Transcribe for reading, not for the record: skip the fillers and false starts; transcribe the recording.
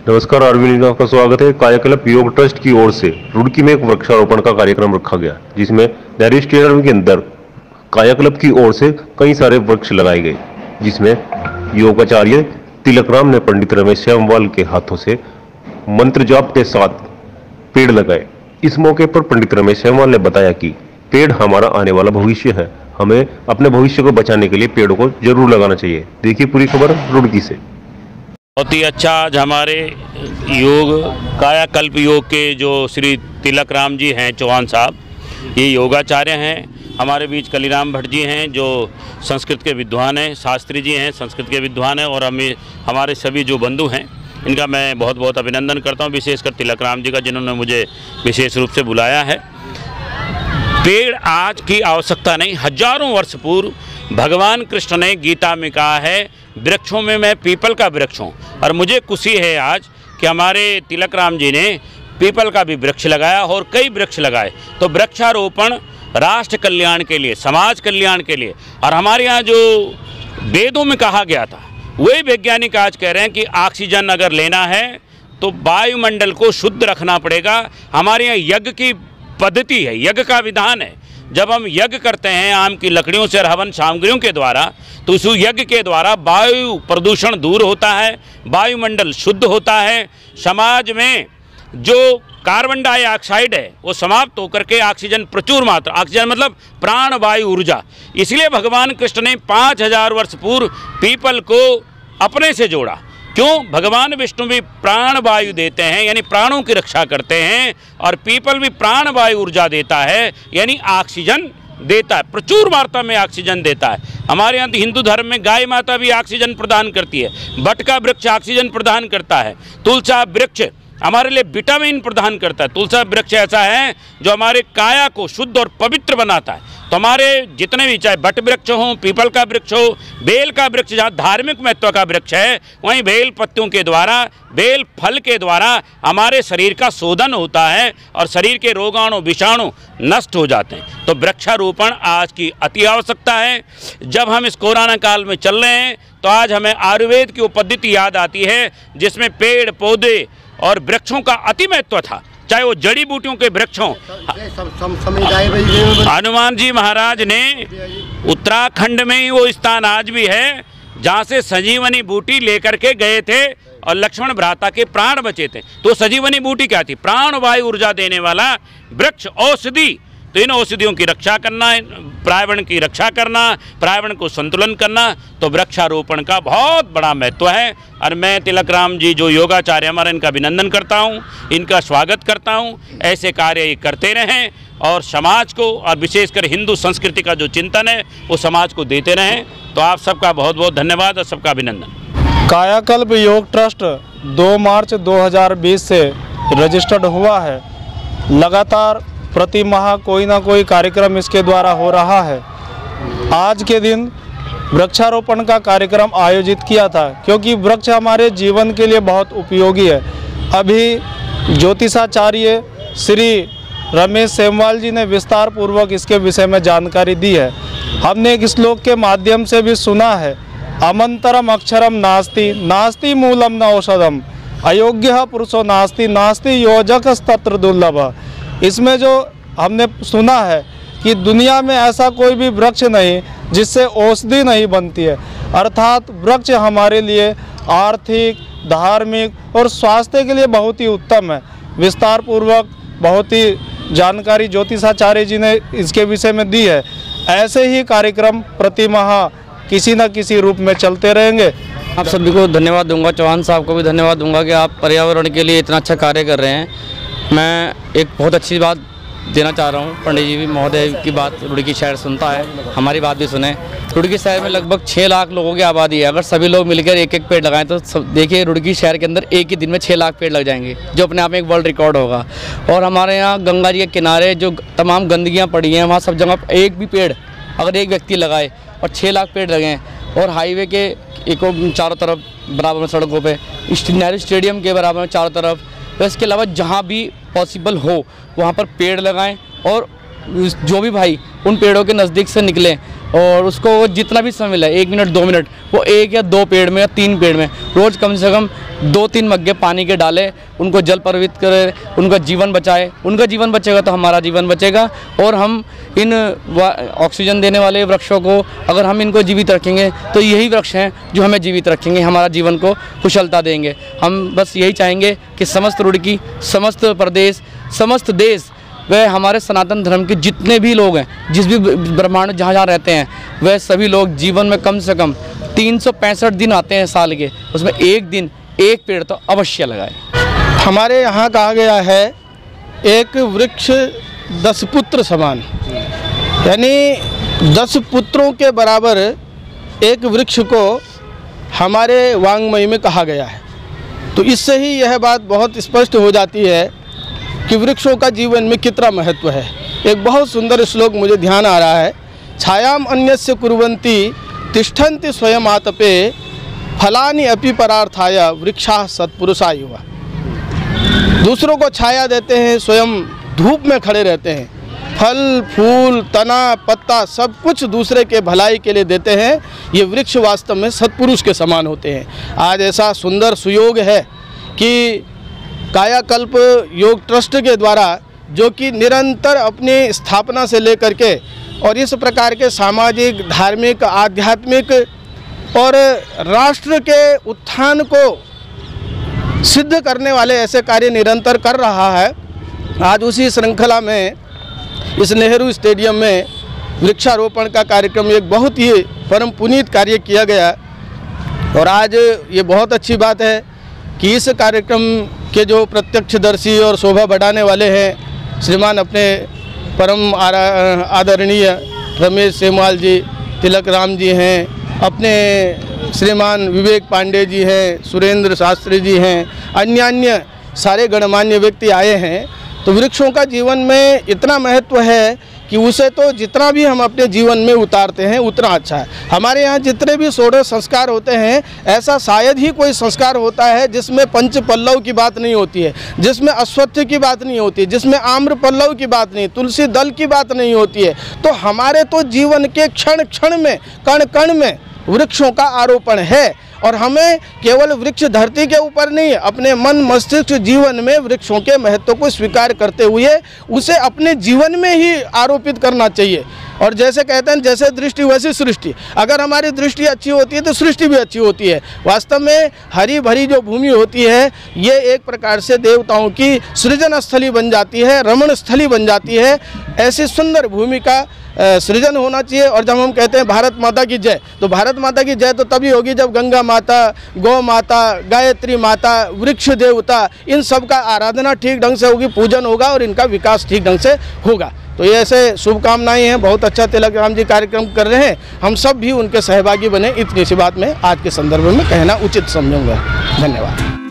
नमस्कार, RV news में आपका स्वागत है। कायाकल्प योग ट्रस्ट की ओर से रुड़की में एक वृक्षारोपण का कार्यक्रम रखा गया, जिसमें नहरी स्टेडियम के अंदर कायाकल्प की ओर से कई सारे वृक्ष लगाए गए, जिसमें योगाचार्य तिलकराम ने पंडित रमेश श्यामवाल के हाथों से मंत्र जाप के साथ पेड़ लगाए। इस मौके पर पंडित रमेश श्यामवाल ने बताया कि पेड़ हमारा आने वाला भविष्य है, हमें अपने भविष्य को बचाने के लिए पेड़ों को जरूर लगाना चाहिए। देखिए पूरी खबर रुड़की से। बहुत ही अच्छा आज हमारे योग कायाकल्प योग के जो श्री तिलकराम जी हैं चौहान साहब, ये योगाचार्य हैं। हमारे बीच कलीराम भट्ट जी हैं जो संस्कृत के विद्वान हैं, शास्त्री जी हैं संस्कृत के विद्वान हैं, और हमारे सभी जो बंधु हैं इनका मैं बहुत बहुत अभिनंदन करता हूँ, विशेषकर तिलकराम जी का जिन्होंने मुझे विशेष रूप से बुलाया है। पेड़ आज की आवश्यकता नहीं, हजारों वर्ष पूर्व भगवान कृष्ण ने गीता में कहा है, वृक्षों में मैं पीपल का वृक्ष हूँ। और मुझे खुशी है आज कि हमारे तिलकराम जी ने पीपल का भी वृक्ष लगाया और कई वृक्ष लगाए। तो वृक्षारोपण राष्ट्र कल्याण के लिए, समाज कल्याण के लिए, और हमारे यहाँ जो वेदों में कहा गया था वही वैज्ञानिक आज कह रहे हैं कि ऑक्सीजन अगर लेना है तो वायुमंडल को शुद्ध रखना पड़ेगा। हमारे यहाँ यज्ञ की पद्धति है, यज्ञ का विधान है। जब हम यज्ञ करते हैं आम की लकड़ियों से और हवन सामग्रियों के द्वारा, तो उस यज्ञ के द्वारा वायु प्रदूषण दूर होता है, वायुमंडल शुद्ध होता है, समाज में जो कार्बन डाइऑक्साइड है वो समाप्त होकर के ऑक्सीजन प्रचुर मात्रा, ऑक्सीजन मतलब प्राण वायु ऊर्जा। इसलिए भगवान कृष्ण ने 5000 वर्ष पूर्व पीपल को अपने से जोड़ा। क्यों? भगवान विष्णु भी प्राण वायु देते हैं, यानी प्राणों की रक्षा करते हैं, और पीपल भी प्राण वायु ऊर्जा देता है, यानी ऑक्सीजन देता है, प्रचुर मात्रा में ऑक्सीजन देता है। हमारे यहाँ हिंदू धर्म में गाय माता भी ऑक्सीजन प्रदान करती है, बट का वृक्ष ऑक्सीजन प्रदान करता है, तुलसा वृक्ष हमारे लिए विटामिन प्रदान करता है। तुलसा वृक्ष ऐसा है जो हमारे काया को शुद्ध और पवित्र बनाता है। तो हमारे जितने भी, चाहे बट वृक्ष हो, पीपल का वृक्ष हो, बेल का वृक्ष जहाँ धार्मिक महत्व का वृक्ष है, वहीं बेल पत्तियों के द्वारा, बेल फल के द्वारा हमारे शरीर का शोधन होता है और शरीर के रोगाणु विषाणु नष्ट हो जाते हैं। तो वृक्षारोपण आज की अति आवश्यकता है। जब हम इस कोरोना काल में चल रहे हैं तो आज हमें आयुर्वेद की वो पद्धति याद आती है जिसमें पेड़ पौधे और वृक्षों का अति महत्व था, चाहे वो जड़ी बूटियों के वृक्ष हों। हनुमान जी महाराज ने उत्तराखंड में ही वो स्थान आज भी है जहाँ से संजीवनी बूटी लेकर के गए थे और लक्ष्मण भ्राता के प्राण बचे थे। तो संजीवनी बूटी क्या थी? प्राण वायु ऊर्जा देने वाला वृक्ष, औषधि। तो इन औषधियों की रक्षा करना, पर्यावरण की रक्षा करना, पर्यावरण को संतुलन करना, तो वृक्षारोपण का बहुत बड़ा महत्व है। और मैं तिलकराम जी जो योगाचार्य हमारा, इनका अभिनंदन करता हूँ, इनका स्वागत करता हूँ। ऐसे कार्य ये करते रहें और समाज को, और विशेषकर हिंदू संस्कृति का जो चिंतन है वो समाज को देते रहें। तो आप सबका बहुत बहुत धन्यवाद और सबका अभिनंदन। कायाकल्प योग ट्रस्ट 2 मार्च 2020 से रजिस्टर्ड हुआ है। लगातार प्रति माह कोई ना कोई कार्यक्रम इसके द्वारा हो रहा है। आज के दिन वृक्षारोपण का कार्यक्रम आयोजित किया था, क्योंकि वृक्ष हमारे जीवन के लिए बहुत उपयोगी है। अभी ज्योतिषाचार्य श्री रमेश श्यामवाल जी ने विस्तार पूर्वक इसके विषय में जानकारी दी है। हमने एक श्लोक के माध्यम से भी सुना है, अमंतरम अक्षरम नास्ति, नास्ति मूलम न औषधम, अयोग्य पुरुषो नास्ति, नास्ति योजकस्तत्र दुर्लभ। इसमें जो हमने सुना है कि दुनिया में ऐसा कोई भी वृक्ष नहीं जिससे औषधि नहीं बनती है, अर्थात वृक्ष हमारे लिए आर्थिक, धार्मिक और स्वास्थ्य के लिए बहुत ही उत्तम है। विस्तार पूर्वक बहुत ही जानकारी ज्योतिषाचार्य जी ने इसके विषय में दी है। ऐसे ही कार्यक्रम प्रति माह किसी न किसी रूप में चलते रहेंगे। आप सभी को धन्यवाद दूंगा, चौहान साहब को भी धन्यवाद दूंगा कि आप पर्यावरण के लिए इतना अच्छा कार्य कर रहे हैं। मैं एक बहुत अच्छी बात देना चाह रहा हूँ, पंडित जी भी महोदय की बात रुड़की शहर सुनता है, हमारी बात भी सुने। रुड़की शहर में लगभग 6 लाख लोगों की आबादी है। अगर सभी लोग मिलकर एक एक पेड़ लगाएं तो देखिए रुड़की शहर के अंदर एक ही दिन में 6 लाख पेड़ लग जाएंगे, जो अपने आप में एक वर्ल्ड रिकॉर्ड होगा। और हमारे यहाँ गंगा जी के किनारे जो तमाम गंदगियाँ पड़ी हैं, वहाँ सब जगह एक भी पेड़ अगर एक व्यक्ति लगाए और 6 लाख पेड़ लगें, और हाईवे के एक चारों तरफ बराबर में सड़कों पे, नहरी स्टेडियम के बराबर में चारों तरफ, तो इसके अलावा जहाँ भी पॉसिबल हो वहाँ पर पेड़ लगाएं। और जो भी भाई उन पेड़ों के नज़दीक से निकलें और उसको जितना भी समय मिला 1 मिनट 2 मिनट वो 1 या 2 पेड़ में या 3 पेड़ में रोज़ कम से कम 2-3 मग्गे पानी के डाले, उनको जल प्रभावित करे, उनका जीवन बचाए। उनका जीवन बचेगा तो हमारा जीवन बचेगा। और हम इन ऑक्सीजन देने वाले वृक्षों को अगर हम इनको जीवित रखेंगे तो यही वृक्ष हैं जो हमें जीवित रखेंगे, हमारा जीवन को कुशलता देंगे। हम बस यही चाहेंगे कि समस्त रुड़की, समस्त प्रदेश, समस्त देश वह हमारे सनातन धर्म के जितने भी लोग हैं, जिस भी ब्रह्मांड जहाँ जहाँ रहते हैं, वह सभी लोग जीवन में कम से कम 365 दिन आते हैं साल के, उसमें एक दिन 1 पेड़ तो अवश्य लगाए। हमारे यहाँ कहा गया है एक वृक्ष 10 पुत्र समान, यानी 10 पुत्रों के बराबर एक वृक्ष को हमारे वाङ्मय में कहा गया है। तो इससे ही यह बात बहुत स्पष्ट हो जाती है कि वृक्षों का जीवन में कितना महत्व है। एक बहुत सुंदर श्लोक मुझे ध्यान आ रहा है, छायाम अन्यस्य कुर्वन्ति तिष्ठन्ति स्वयं आतपे फलानि अपि परार्थाय वृक्षाः सत्पुरुषा युवा। दूसरों को छाया देते हैं, स्वयं धूप में खड़े रहते हैं, फल फूल तना पत्ता सब कुछ दूसरे के भलाई के लिए देते हैं। ये वृक्ष वास्तव में सत्पुरुष के समान होते हैं। आज ऐसा सुंदर सुयोग है कि कायाकल्प योग ट्रस्ट के द्वारा, जो कि निरंतर अपनी स्थापना से लेकर के और इस प्रकार के सामाजिक, धार्मिक, आध्यात्मिक और राष्ट्र के उत्थान को सिद्ध करने वाले ऐसे कार्य निरंतर कर रहा है। आज उसी श्रृंखला में इस नेहरू स्टेडियम में वृक्षारोपण का कार्यक्रम एक बहुत ही परम पुनीत कार्य किया गया। और आज ये बहुत अच्छी बात है कि इस कार्यक्रम के जो प्रत्यक्षदर्शी और शोभा बढ़ाने वाले हैं श्रीमान अपने परम आदरणीय रमेश सेमवाल जी, तिलक राम जी हैं, अपने श्रीमान विवेक पांडे जी हैं, सुरेंद्र शास्त्री जी हैं, अन्य सारे गणमान्य व्यक्ति आए हैं। तो वृक्षों का जीवन में इतना महत्व है कि उसे तो जितना भी हम अपने जीवन में उतारते हैं उतना अच्छा है। हमारे यहाँ जितने भी 16 संस्कार होते हैं, ऐसा शायद ही कोई संस्कार होता है जिसमें पंच पल्लव की बात नहीं होती है, जिसमें अश्वत्थ की बात नहीं होती, जिसमें आम्र पल्लव की बात नहीं, तुलसी दल की बात नहीं होती है। तो हमारे तो जीवन के क्षण क्षण में, कण कण में वृक्षों का आरोपण है। और हमें केवल वृक्ष धरती के ऊपर नहीं, अपने मन मस्तिष्क जीवन में वृक्षों के महत्व को स्वीकार करते हुए उसे अपने जीवन में ही आरोपित करना चाहिए। और जैसे कहते हैं, जैसे दृष्टि वैसी सृष्टि। अगर हमारी दृष्टि अच्छी होती है तो सृष्टि भी अच्छी होती है। वास्तव में हरी भरी जो भूमि होती है, ये एक प्रकार से देवताओं की सृजन स्थली बन जाती है, रमण स्थली बन जाती है। ऐसी सुंदर भूमि का सृजन होना चाहिए। और जब हम कहते हैं भारत माता की जय, तो भारत माता की जय तो तभी होगी जब गंगा माता, गौ माता, गायत्री माता, वृक्ष देवता, इन सब का आराधना ठीक ढंग से होगी, पूजन होगा और इनका विकास ठीक ढंग से होगा। तो ये ऐसे शुभकामनाएं हैं। बहुत अच्छा तिलक राम जी कार्यक्रम कर रहे हैं, हम सब भी उनके सहभागी बने, इतनी सी बात में आज के संदर्भ में कहना उचित समझूंगा। धन्यवाद।